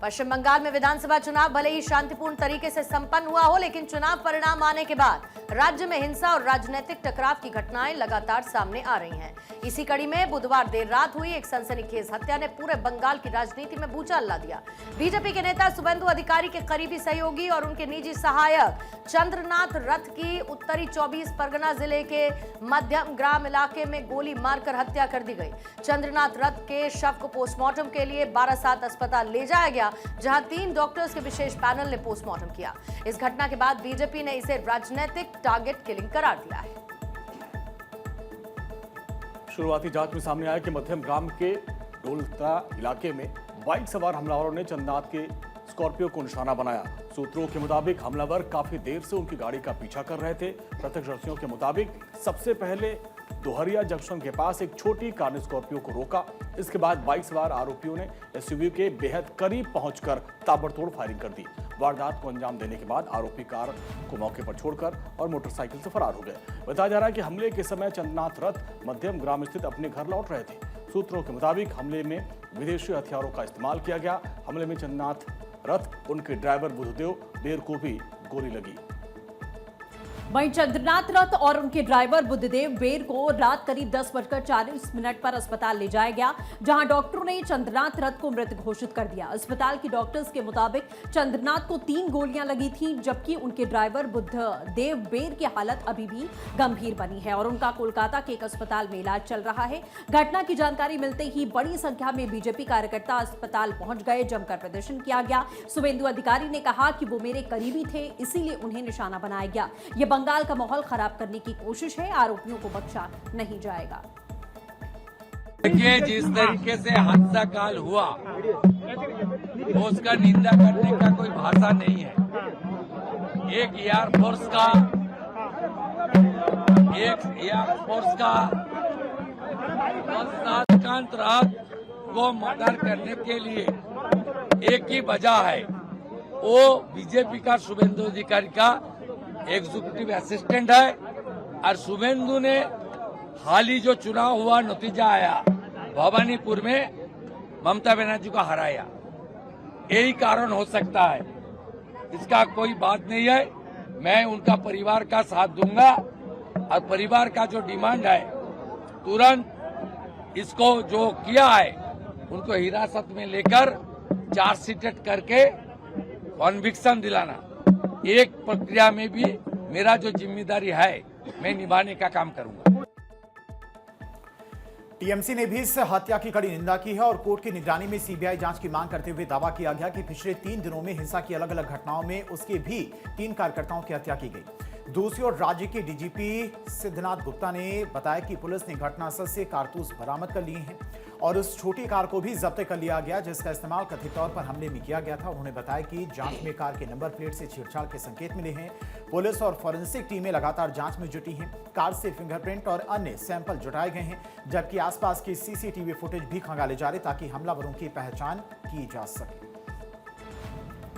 पश्चिम बंगाल में विधानसभा चुनाव भले ही शांतिपूर्ण तरीके से संपन्न हुआ हो, लेकिन चुनाव परिणाम आने के बाद राज्य में हिंसा और राजनीतिक टकराव की घटनाएं लगातार सामने आ रही हैं। इसी कड़ी में बुधवार देर रात हुई एक सनसनीखेज हत्या ने पूरे बंगाल की राजनीति में भूचाल ला दिया। बीजेपी के नेता शुभेंदु अधिकारी के करीबी सहयोगी और उनके निजी सहायक चंद्रनाथ रथ की उत्तरी 24 परगना जिले के मध्यम ग्राम इलाके में गोली मारकर हत्या कर दी गई। चंद्रनाथ रथ के शव को पोस्टमार्टम के लिए बारासात अस्पताल ले जाया गया, जहां 3 डॉक्टर्स के विशेष पैनल ने पोस्टमार्टम किया। इस घटना के बाद बीजेपी ने इसे राजनीतिक टारगेट किलिंग करार दिया है। शुरुआती जांच में सामने आया कि मध्यम ग्राम के डोलता इलाके में बाइक सवार हमलावरों ने चंद्रनाथ के स्कॉर्पियो को निशाना बनाया। सूत्रों के मुताबिक हमलावर काफी देर से उनकी गाड़ी का पीछा कर रहे थे। प्रत्यक्षदर्शियों के मुताबिक सबसे पहले दोहरिया जंक्शन के पास एक छोटी कार ने स्कॉर्पियो को रोका। इसके बाद बाइक सवार आरोपियों ने एसयूवी के बेहद करीब पहुंचकर ताबड़तोड़ फायरिंग कर दी। वारदात को अंजाम देने के बाद आरोपी कार को मौके पर छोड़कर और मोटरसाइकिल से फरार हो गए। बताया जा रहा है कि हमले के समय चंद्रनाथ रथ मध्यम ग्राम स्थित अपने घर लौट रहे थे। सूत्रों के मुताबिक हमले में विदेशी हथियारों का इस्तेमाल किया गया। हमले में चंद्रनाथ रथ, उनके ड्राइवर बुद्धदेव बेर को भी गोली लगी। वहीं चंद्रनाथ रथ और उनके ड्राइवर बुद्धदेव बेर को रात करीब 10:40 पर अस्पताल ले जाया गया, जहां डॉक्टरों ने चंद्रनाथ रथ को मृत घोषित कर दिया। अस्पताल की डॉक्टर्स के मुताबिक चंद्रनाथ को 3 गोलियां लगी थी, जबकि उनके ड्राइवर बुद्धदेव बेर की हालत अभी भी गंभीर बनी है और उनका कोलकाता के एक अस्पताल में इलाज चल रहा है। घटना की जानकारी मिलते ही बड़ी संख्या में बीजेपी कार्यकर्ता अस्पताल पहुंच गए। जमकर प्रदर्शन किया गया। शुभेंदु अधिकारी ने कहा कि वो मेरे करीबी थे, इसीलिए उन्हें निशाना बनाया गया। ये बंगाल का माहौल खराब करने की कोशिश है। आरोपियों को बख्शा नहीं जाएगा। देखिए, जिस तरीके से हादसा काल हुआ उसका निंदा करने का कोई भाषा नहीं है। एक एयरफोर्स का कांत रात को मर्डर करने के लिए एक ही वजह है, वो बीजेपी का शुभेंदु अधिकारी का एग्जीक्यूटिव असिस्टेंट है। और शुभेंदु ने हाल ही जो चुनाव हुआ, नतीजा आया, भवानीपुर में ममता बनर्जी को हराया, यही कारण हो सकता है। इसका कोई बात नहीं है। मैं उनका परिवार का साथ दूंगा और परिवार का जो डिमांड है, तुरंत इसको जो किया है उनको हिरासत में लेकर चार्जशीट करके कन्विक्शन दिलाना, एक प्रक्रिया में भी मेरा जो जिम्मेदारी है मैं निभाने का काम करूंगा। टीएमसी ने भी इस हत्या की कड़ी निंदा की है और कोर्ट की निगरानी में सीबीआई जांच की मांग करते हुए दावा किया गया कि पिछले 3 दिनों में हिंसा की अलग अलग घटनाओं में उसके भी 3 कार्यकर्ताओं की हत्या की गई। दूसरी ओर राज्य के डीजीपी सिद्धनाथ गुप्ता ने बताया कि पुलिस ने घटनास्थल से कारतूस बरामद कर लिए हैं और उस छोटी कार को भी जब्त कर लिया गया, जिसका इस्तेमाल कथित तौर पर हमले में किया गया था। उन्होंने बताया कि जांच में कार के नंबर प्लेट से छेड़छाड़ के संकेत मिले हैं। पुलिस और फॉरेंसिक टीमें लगातार जांच में जुटी हैं। कार से फिंगरप्रिंट और अन्य सैंपल जुटाए गए हैं, जबकि आसपास की सीसीटीवी फुटेज भी खंगाले जा रहे ताकि हमलावरों की पहचान की जा सके।